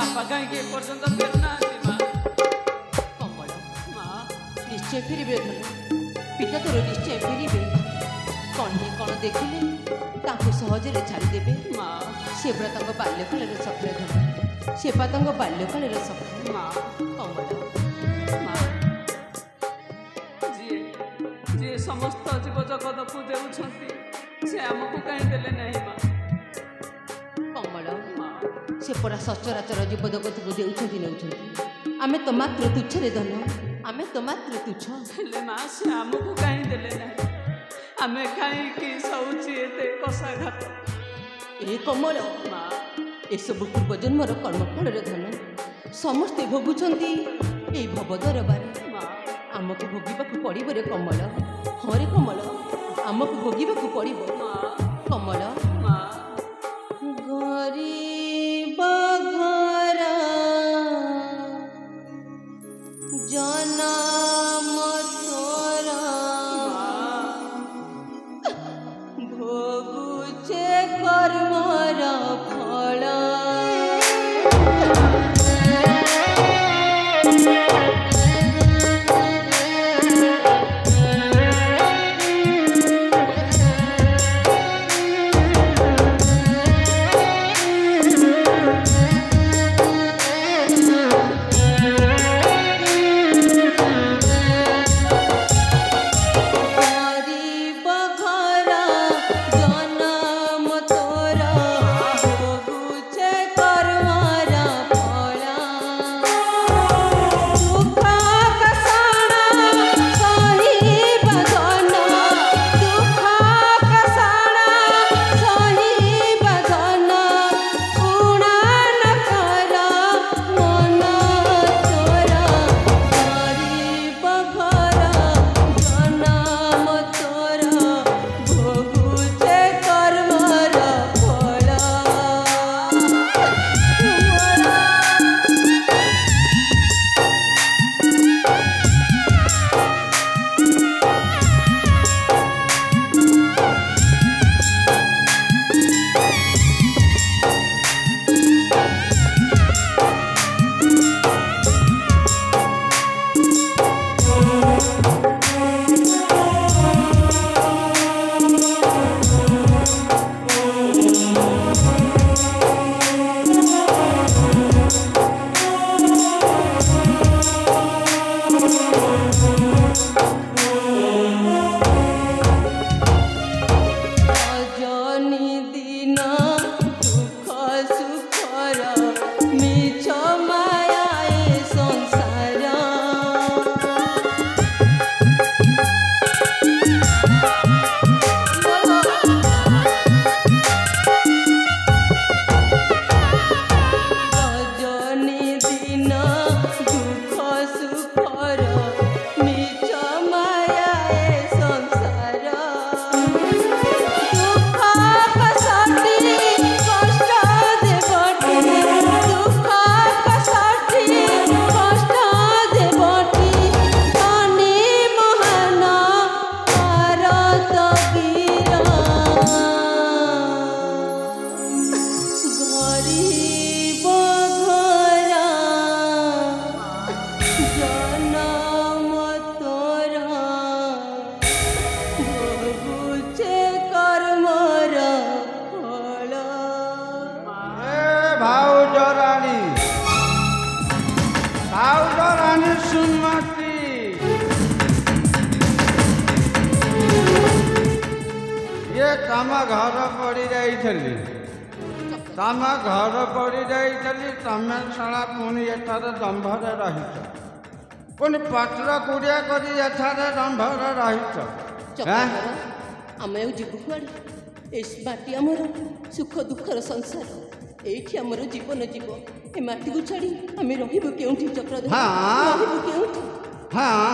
बापा कहीं पर्यंत फेरना कमल निश्चय फेरबे धन पिता तोर निश्चय फेरबे कौन नहीं कौन देखिले ताको सहजरे छाड़देबे माँ से पुरा बाल्यकाल सफल धन से बाल्यकाल सफल माँ कमल माँ जी जी समस्त जीव जगत को देउछंती से हमको कहीं देले नहीं माँ कमल माँ से परा सचराचर जीव जगत को देउछंती नउछंती आमे तो मात्र तुच्छ रे धन आमे तो मात्र तुच्छ हेले माँ से हमको कहीं देले नहीं आमे कहीं की सौची एते कषाघात ए कमल माँ ए सब पूर्व जन्मर कर्मफल धन समस्ते भोगुछंती ए भव दरबार माँ आमको भोगिबाकू पड़िब रे कमल हाँ रे कमल आमको भोगिबाकू पड़िब माँ कमल माँ गरीब घर जनम तोरा भोगुछे कर्मर फल तम घर पड़ी जाइली तम घर पड़ी जाइली तमें शला पुणी एठारे दंभरे रहीच पुणी पत्र कुड़िया करी एठारे दंभरे रहीच आम जीव कुआड़े माटी आमर सुख दुखर संसार एठी आमर जीवन जीव ए माटी को छाड़ी आम रहिबु केउठी चक्रधर रहिबु केउठी हाँ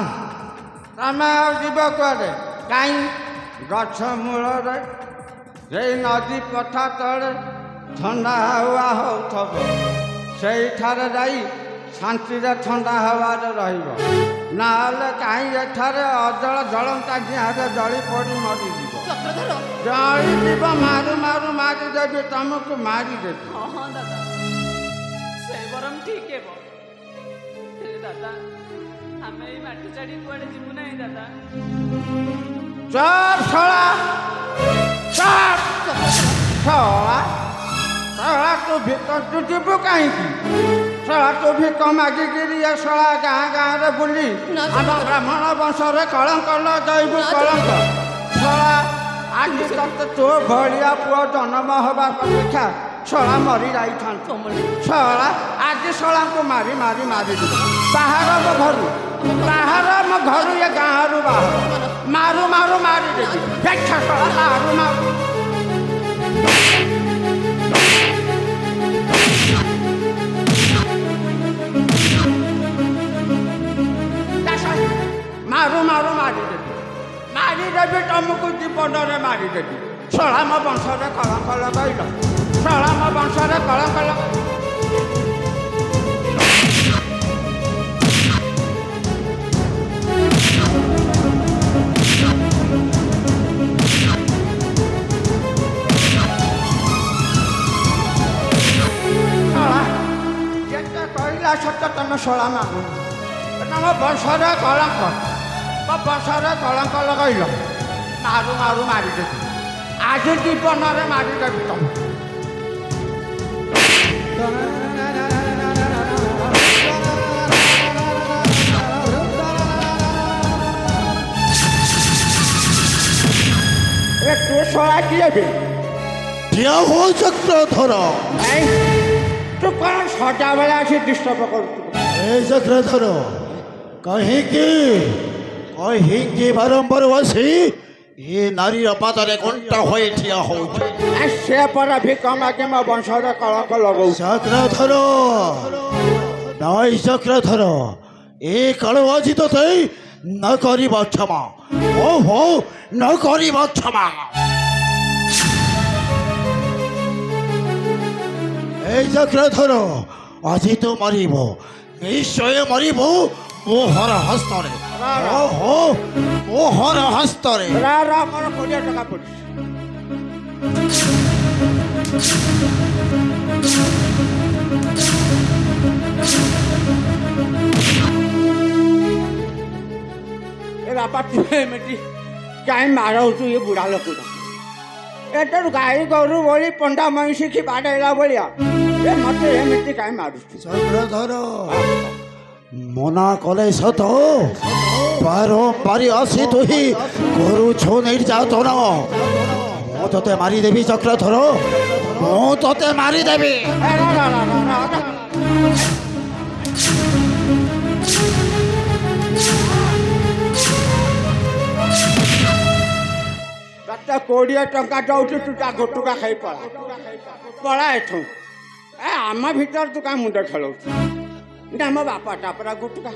तमें जीव कुआड़े काई गछ मूल नदी पथा तले ठंडा हवा होथब सेठारे जाई शांति ठंडा हवा ना कहीं एठारे अजल जलंता निहारे जली पड़ी मरीज जलीज मारू मारू मारिदेवी तुमको मारिदेवी हाँ दादा से बर ठीक है दादा आम ये माटी छाड़ी कुआड़े जीवु ना दादा चप छड़ा चप छड़ा छड़ा तू भीतर तू जीवु कहीं छड़ा तू भिक मागिकी छड़ा गाँ गाँ रे बुली आम ब्राह्मण वंश कलंक लगे कलंक छड़ा आज तक तो भलिया पुआ जन्म हवा अपेक्षा छड़ा मरी जाई छड़ा आज छड़ा को मारी मारी मारी बाहर मो घर ये गाँव रु बाहर मारू मारू मारी देती देखा छड़ा मारू मारू मारू मारू मारी देवी तुमको जीवन में मारी देवी छड़ा मो वंश कलंक लगैल छड़ा मो वंश कलंक लग कहला सत्य तुम छड़ा मागु मो वंश कलंक वंश कलंक लगैल मारू मारू मारी देवी आज जीवन में मारी देवी तुम तू छड़ा किए हो चक्रधर तू कौन सजा बेला से डिस्टर्ब कर चक्रधर कहीं बारंबार बसी ये नारी पादरे घंटा हो ठिया हो से पर भी कम आगे मैं वंश कलंक लगौ चक्रधर नाई चक्रधर ए कलवाजी तो थे न करी क्षमा ओहो न करी क्षमा ए चक्रधर आज तो मरब निश्चय मरब मोहर हस्तरे ओहो मोहर हस्तरे मोर 20 टका पड़ी बापा तुमेटी कहीं मारो तू ये बुढ़ा लोक एटर गाई गोरु बोली पंडा महिषी की बाड़ेला बोलिया ए मते एमिटी कहीं मारू चक्रधर मना कले सत बारंबारी आसी तु ही गोरु छो निर्यातन मु ते मारिदेवी चक्रधर मु ते मारिदेवी तो 20 टंका दौचु तू ता गोटुका खाई पड़ा एठू ए आम भीतर तू क्या मुंड खेल ना मो बापा टापरा गोटुका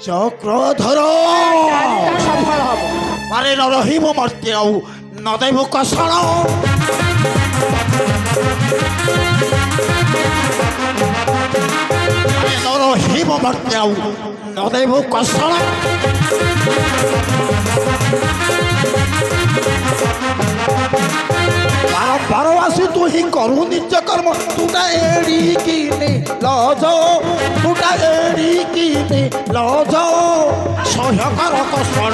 चक्रधर सफल हम मारे न रही मो मर्त्य आउ न देव कषण न रही मो मर्त्य आउ न देव कषण बारवासी तू ही करू निज कर्म तुटा एड़ी की लज तुटा एड़ी की लज सहकार कषण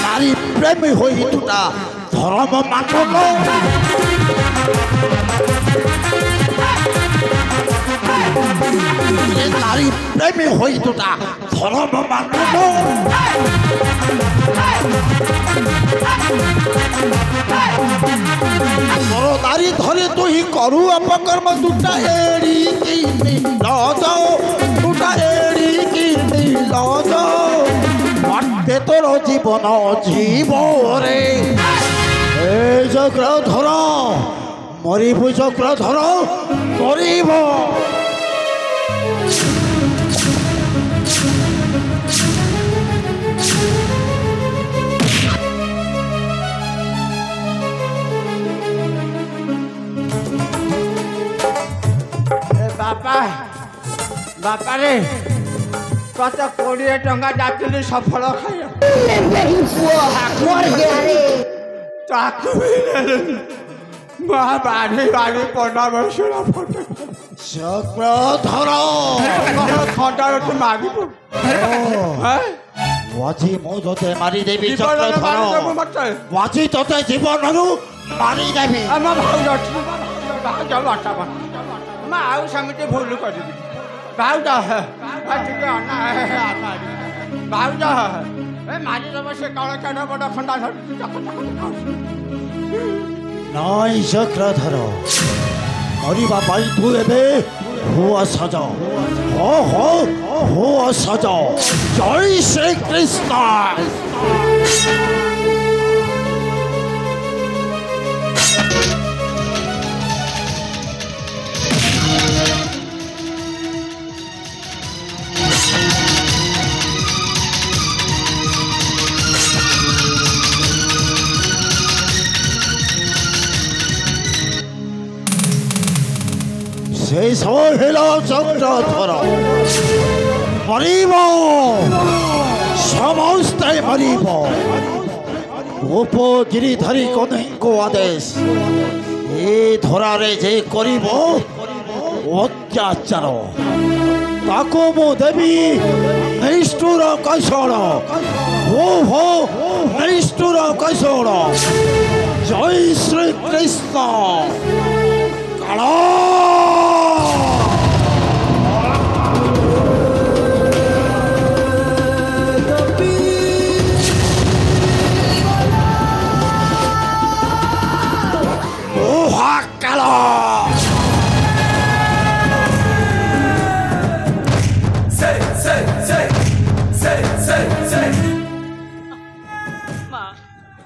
नारी प्रेमी होई तुटा धर्म मानव नारी प्रेमी होई तुटा धर्म मानव मोर नारी धरे तु ही करू अपकर्म तुटा एड़ी की लज तुटा एड़ी की लज मते तोर जीवन जीव रे ए चक्रधर मरिबु चक्रधर मरिब बापा बापा रे कत 20 टंका जाती सफल खाई ତାକୁ ବି ନେଲେନି ମା ବାଢି ବାଢି ପଣ୍ଡାମର୍ଶର ଫଟୋ ଚକ୍ରଧର ଖଣ୍ଡାରେ ତୁ ମାରିବୁ ଆଜି ମୁଁ ତୋତେ ମାରିଦେବି ଚକ୍ରଧର ଆଜି ତୋତେ ଜୀବନରୁ ମାରିଦେବି ଆମ ଭାଉଜ ଅଛି ଭାଉଜ ବାଟା ମା ଆଉ ସେମିତି ଭୁଲ କରିବି ଭାଉଜ ଟିକେ ଅନା ଭାଉଜ ଏ ମାରିଦେବ ସେ କଳ ଚାଡ଼ ବଡ଼ ଖଣ୍ଡା ନାଇଁ ଚକ୍ରଧର ମରିବା ପାଇଁ ତୁ ଏବେ ହୁଅ ସଜ ହୁଅ ସଜ ଜୟ ଶ୍ରୀକୃଷ୍ଣ ଶେଷ ହେଲା ଚକ୍ରଧର ମରିବ ସମସ୍ତେ ମରିବ ଗୋପ ଗିରିଧାରୀ କହ୍ନେଇଙ୍କ ଆଦେଶ ଏ ଧରାରେ ଯେ କରିବ ଅତ୍ୟାଚାର ତାକୁ ମୁଁ ଦେବି ନିଷ୍ଠୁର କୈଶଳ ହୋ ନିଷ୍ଠୁର କୈଶଳ ଜୟ ଶ୍ରୀକୃଷ୍ଣ କାଳ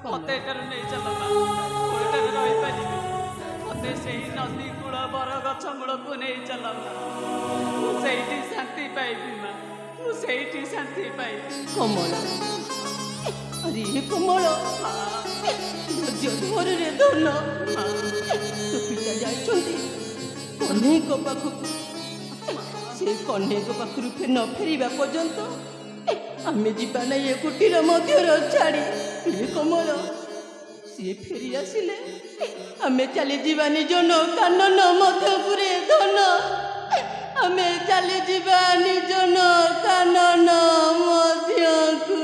ମତେ ଏଠାରୁ ନେଇ ଚାଲ ମା ମୁଁ ଏଠାରେ ରହିପାରିବି ମତେ ସେଇ ନଦୀ କୂଳ ବର ଗଛ ମୂଳକୁ ନେଇ ଚାଲ ମା ମୁଁ ସେଇଠି ଶାନ୍ତି ପାଇବି ମା ମୁଁ ସେଇଠି ଶାନ୍ତି ପାଇବି କମଳ ଆରେ କମଳ ଧୈର୍ଯ୍ୟରେ ଧନ ତୋ ପିତା ଯାଇଛନ୍ତି କହ୍ନେଇଙ୍କ ପାଖକୁ ସେ କହ୍ନେଇଙ୍କ ପାଖରୁ ନ ଫେରିବା ପର୍ଯ୍ୟନ୍ତ ଆମେ ଯିବା ନାହିଁ ଏ କୁଟୀର ମଧ୍ୟରେ ଛାଡ଼ି କମଳ ସିଏ ଫେରି ଆସିଲେ ଆମେ ଚାଲିଯିବା ନିଜ କାନନ ମଧ୍ୟପୁରେ ଧନ ଆମେ ଚାଲିଯିବା ନିଜ କାନନ ମଧ୍ୟକୁ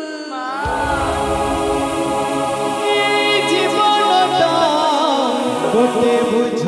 ଜୀବନଟା ଗୋଟେ ବୁଝ